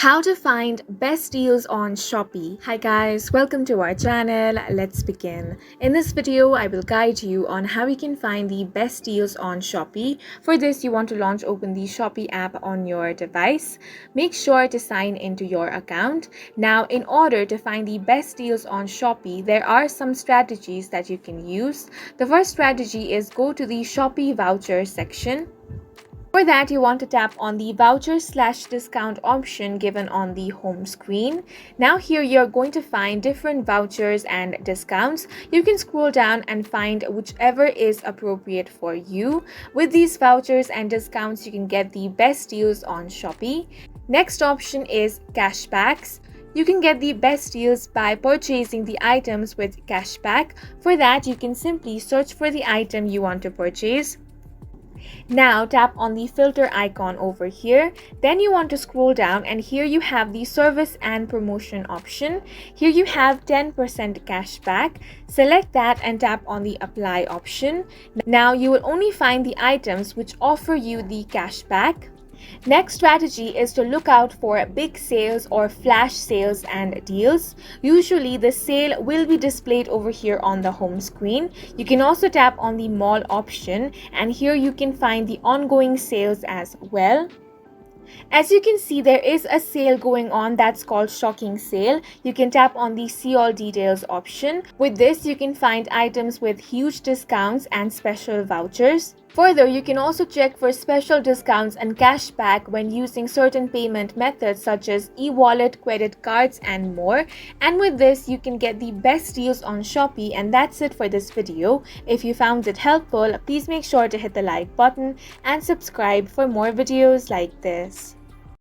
How to find best deals on Shopee. Hi guys, welcome to our channel. Let's begin. In this video, I will guide you on how you can find the best deals on Shopee. For this, you want to open the Shopee app on your device. Make sure to sign into your account. Now, in order to find the best deals on Shopee, there are some strategies that you can use. The first strategy is go to the Shopee voucher section. For that, you want to tap on the voucher/discount option given on the home screen. Now here you're going to find different vouchers and discounts. You can scroll down and find whichever is appropriate for you. With these vouchers and discounts, you can get the best deals on Shopee. Next option is cashbacks. You can get the best deals by purchasing the items with cashback. For that, you can simply search for the item you want to purchase. Now tap on the filter icon over here. Then you want to scroll down and here you have the service and promotion option. Here you have 10% cashback. Select that and tap on the apply option. Now you will only find the items which offer you the cashback. Next strategy is to look out for big sales or flash sales and deals. Usually the sale will be displayed over here on the home screen. You can also tap on the mall option and here you can find the ongoing sales as well. As you can see, there is a sale going on that's called shocking sale. You can tap on the see all details option. With this, you can find items with huge discounts and special vouchers. Further, you can also check for special discounts and cashback when using certain payment methods such as e-wallet, credit cards, and more. And with this, you can get the best deals on Shopee. And that's it for this video. If you found it helpful, please make sure to hit the like button and subscribe for more videos like this.